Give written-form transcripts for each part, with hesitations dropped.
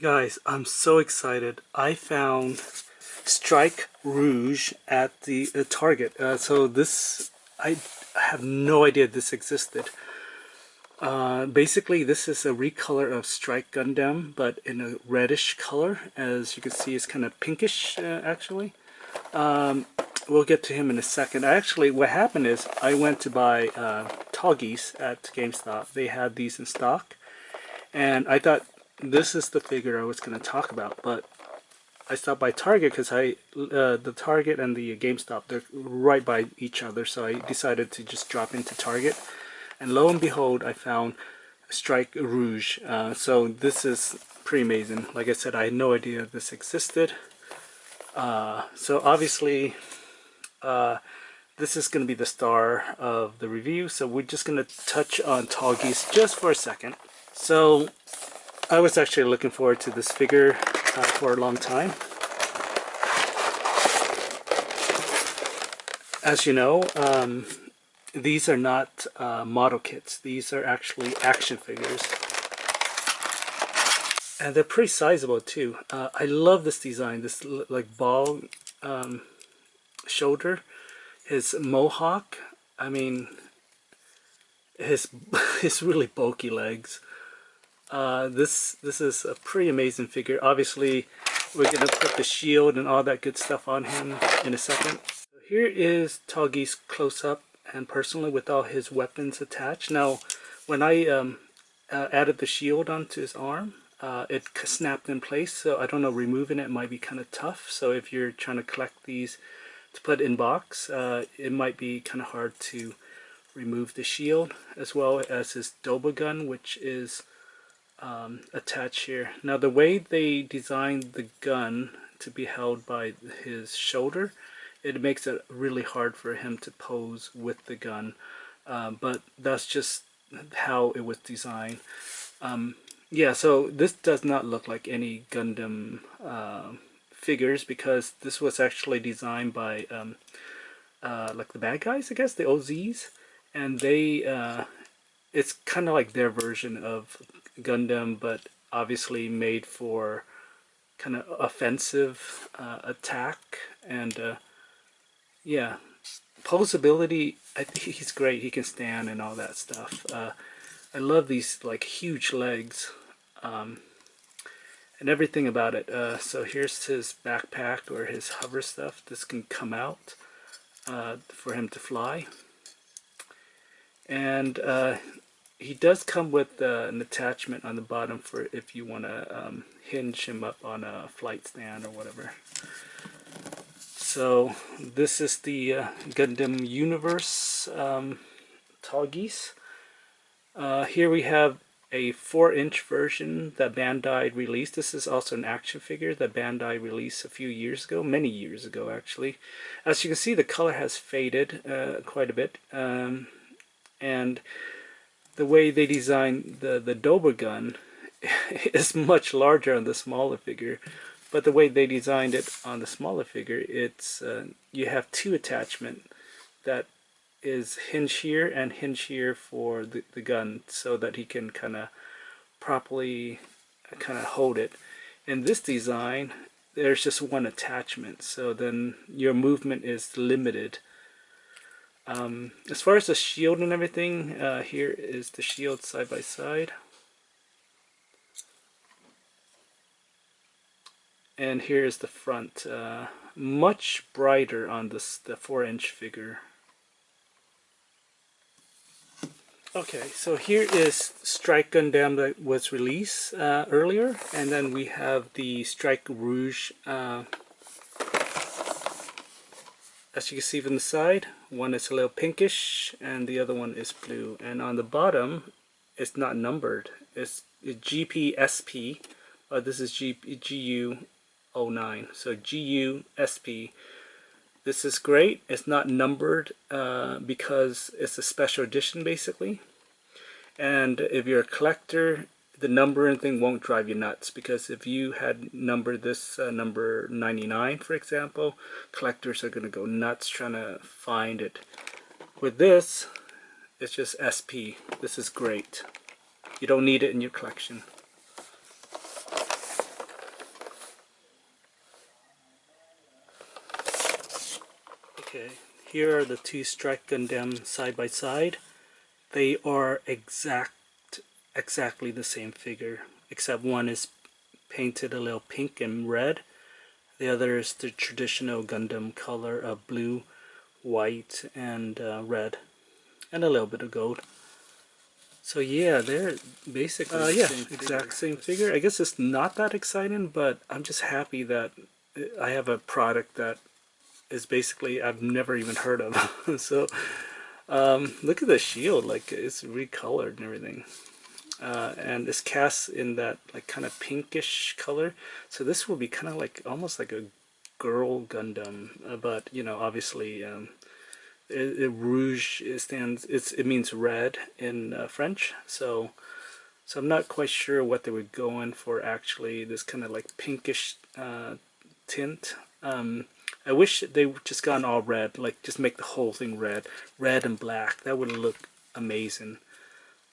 Guys, I'm so excited. I found Strike Rouge at the Target. I have no idea this existed. Basically, this is a recolor of Strike Gundam, but in a reddish color. As you can see, it's kind of pinkish, actually. We'll get to him in a second. Actually, what happened is I went to buy Toggies at GameStop. They had these in stock, and I thought this is the figure I was going to talk about, but I stopped by Target because the Target and the GameStop, they're right by each other, so I decided to just drop into Target, and lo and behold, I found Strike Rouge. So this is pretty amazing. Like I said, I had no idea this existed. So obviously, this is going to be the star of the review, so we're just going to touch on Toggies just for a second. So I was actually looking forward to this figure for a long time. As you know, these are not model kits. These are actually action figures. And they're pretty sizable too. I love this design, this like ball shoulder, his mohawk. I mean, his his really bulky legs. This is a pretty amazing figure. Obviously, we're gonna put the shield and all that good stuff on him in a second. Here is Toggy's close-up and personally with all his weapons attached. Now, when I added the shield onto his arm, it snapped in place, so I don't know, removing it might be kind of tough. So if you're trying to collect these to put in box, it might be kind of hard to remove the shield, as well as his Doba gun, which is attached here. Now, the way they designed the gun to be held by his shoulder, it makes it really hard for him to pose with the gun, but that's just how it was designed. Yeah, so this does not look like any Gundam figures, because this was actually designed by like the bad guys, I guess, the OZs, and it's kind of like their version of Gundam, but obviously made for kind of offensive attack. And yeah, posability, I think he's great. He can stand and all that stuff. I love these like huge legs and everything about it. So here's his backpack or his hover stuff. This can come out for him to fly. And he does come with an attachment on the bottom for if you want to hinge him up on a flight stand or whatever. So this is the Gundam Universe Toggies. Here we have a 4-inch version that Bandai released. This is also an action figure that Bandai released a few years ago, many years ago actually. As you can see, the color has faded quite a bit, and the way they designed the Doba gun is much larger on the smaller figure. But the way they designed it on the smaller figure, it's you have two attachment that is hinge here and hinge here for the gun, so that he can kind of properly kind of hold it. In this design, there's just one attachment, so then your movement is limited. As far as the shield and everything, here is the shield side by side. And here is the front. Much brighter on the 4-inch figure. Okay, so here is Strike Gundam that was released earlier, and then we have the Strike Rouge. As you can see from the side, one is a little pinkish and the other one is blue. And on the bottom, it's not numbered. It's GPSP. This is GU09. So GUSP. This is great. It's not numbered because it's a special edition basically. And if you're a collector, the numbering thing won't drive you nuts, because if you had numbered this number 99, for example, collectors are going to go nuts trying to find it. With this, it's just SP. This is great. You don't need it in your collection. Okay, here are the two Strike Gundam side by side. They are exactly the same figure, except one is painted a little pink and red. The other is the traditional Gundam color of blue, white, and red, and a little bit of gold. So yeah, they're basically the same exact same figure. I guess it's not that exciting, but I'm just happy that I have a product that is basically I've never even heard of. So look at the shield, like it's recolored and everything. And it's cast in that like kind of pinkish color. So this will be kind of like almost like a girl Gundam, but you know, obviously Rouge it means red in French. So I'm not quite sure what they were going for actually. This kind of like pinkish tint. I wish they just gone all red, like just make the whole thing red and black. That would look amazing.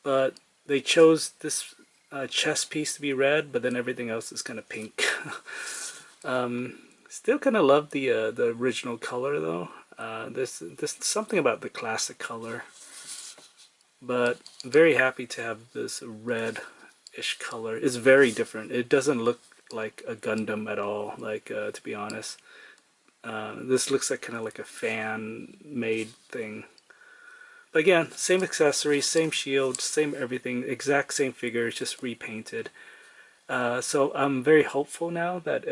But they chose this chest piece to be red, but then everything else is kind of pink. Still kind of love the original color though. There's something about the classic color, but I'm very happy to have this red-ish color. It's very different. It doesn't look like a Gundam at all. Like to be honest, this looks like kind of like a fan-made thing. But again, same accessories, same shield, same everything, exact same figure, just repainted. So I'm very hopeful now that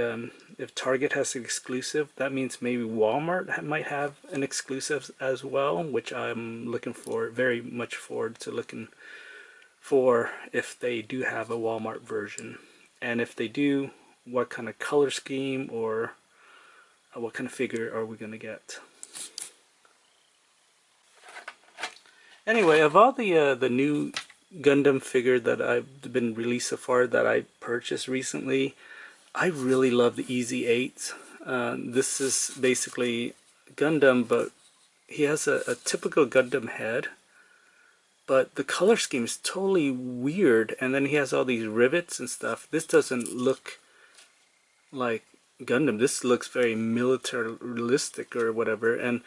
if Target has an exclusive, that means maybe Walmart might have an exclusive as well, which I'm looking for, very much forward to looking for if they do have a Walmart version. And if they do, what kind of color scheme or what kind of figure are we going to get? Anyway, of all the new Gundam figure that I've been released so far that I purchased recently, I really love the EZ-8. This is basically Gundam, but he has a typical Gundam head, but the color scheme is totally weird, and then he has all these rivets and stuff. This doesn't look like Gundam. This looks very militaristic or whatever, and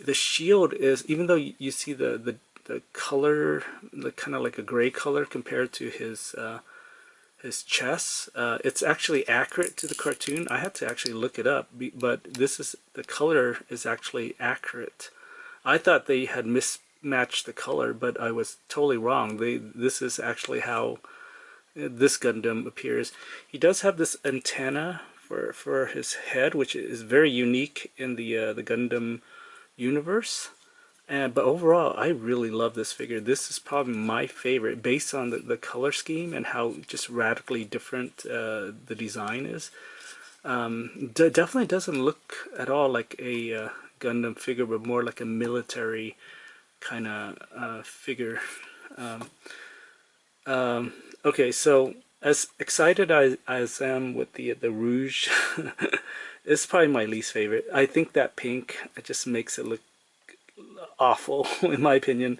the shield is, even though you see the color, the kind of like a gray color compared to his chest, it's actually accurate to the cartoon. I had to actually look it up, but the color is actually accurate. I thought they had mismatched the color, but I was totally wrong. This is actually how this Gundam appears. He does have this antenna for his head, which is very unique in the Gundam universe. But overall, I really love this figure. This is probably my favorite based on the color scheme and how just radically different the design is. Definitely doesn't look at all like a Gundam figure, but more like a military kind of figure. Okay, so as excited as I am with the Rouge, it's probably my least favorite. I think that pink, it just makes it look awful in my opinion.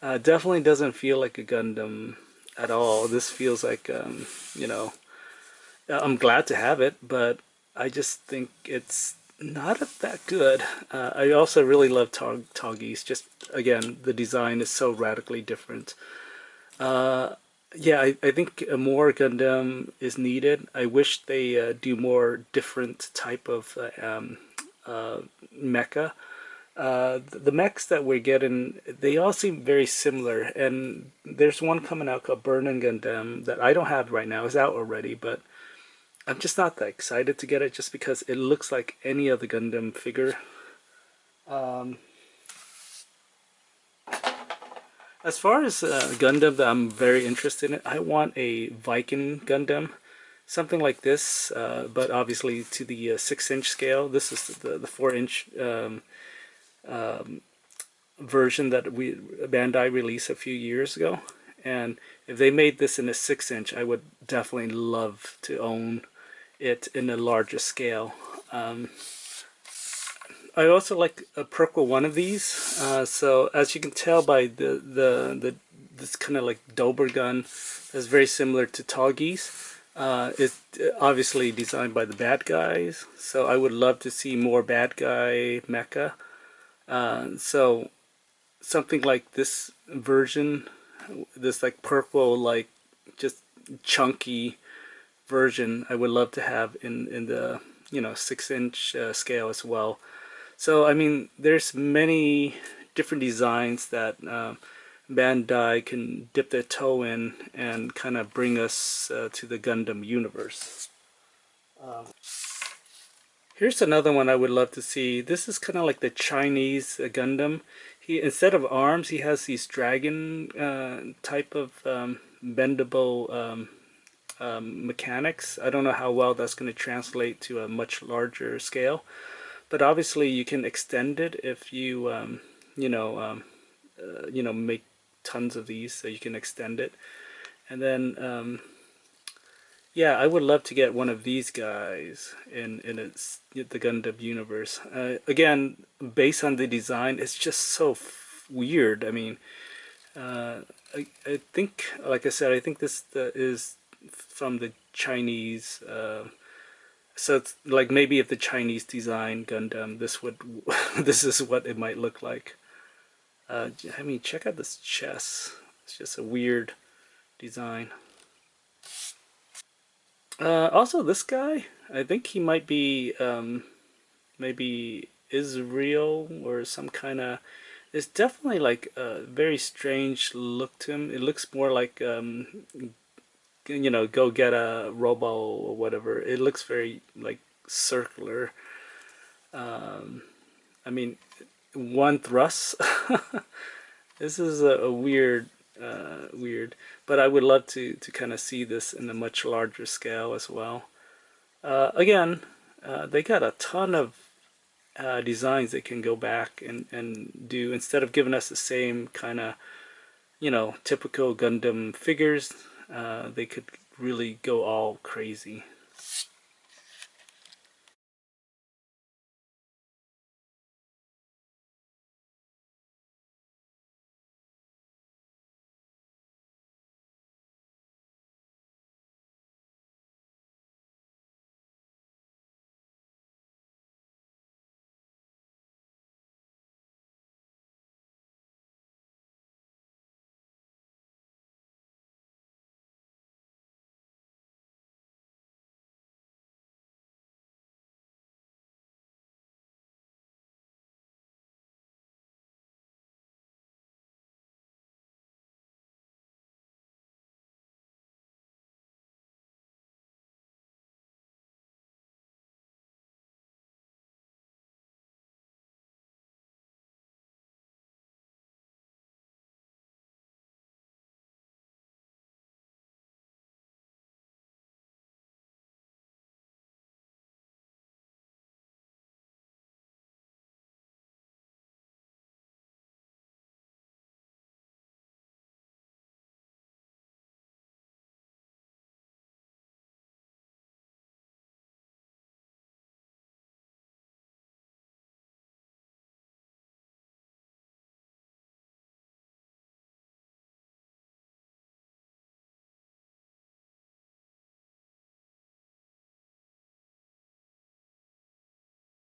Definitely doesn't feel like a Gundam at all. This feels like you know, I'm glad to have it, but I just think it's not that good. I also really love Toggies. Just again, the design is so radically different. Yeah, I think more Gundam is needed. I wish they do more different type of mecha. The mechs that we're getting, they all seem very similar, and there's one coming out called Burning Gundam that I don't have right now. It's out already, but I'm just not that excited to get it just because it looks like any other Gundam figure. As far as Gundam that I'm very interested in, I want a Viking Gundam. Something like this, but obviously to the 6-inch scale. This is the 4-inch version that Bandai released a few years ago, and if they made this in a 6-inch, I would definitely love to own it in a larger scale. I also like a purple one of these. So as you can tell by this kind of like Dober gun is very similar to Toggies. It's obviously designed by the bad guys, so I would love to see more bad guy mecha. So something like this version, this like purple, like just chunky version, I would love to have in the 6-inch scale as well. So I mean, there's many different designs that Bandai can dip their toe in and kind of bring us to the Gundam universe. Here's another one I would love to see. This is kind of like the Chinese Gundam. He, instead of arms, he has these dragon type of bendable mechanics. I don't know how well that's going to translate to a much larger scale, but obviously you can extend it if you you know make tons of these, so you can extend it. And then yeah, I would love to get one of these guys in the Gundam universe. Again, based on the design, it's just so weird. I mean, I think, like I said, I think this is from the Chinese. So it's like maybe if the Chinese design Gundam, this would this is what it might look like. I mean, check out this chest. It's just a weird design. Also, this guy, I think he might be maybe Israel or some kind of. It's definitely like a very strange look to him. It looks more like go get a robo or whatever. It looks very like circular. I mean, one thrust. This is a weird, weird. But I would love to kind of see this in a much larger scale as well. Again, they got a ton of designs they can go back and do instead of giving us the same kind of typical Gundam figures. They could really go all crazy.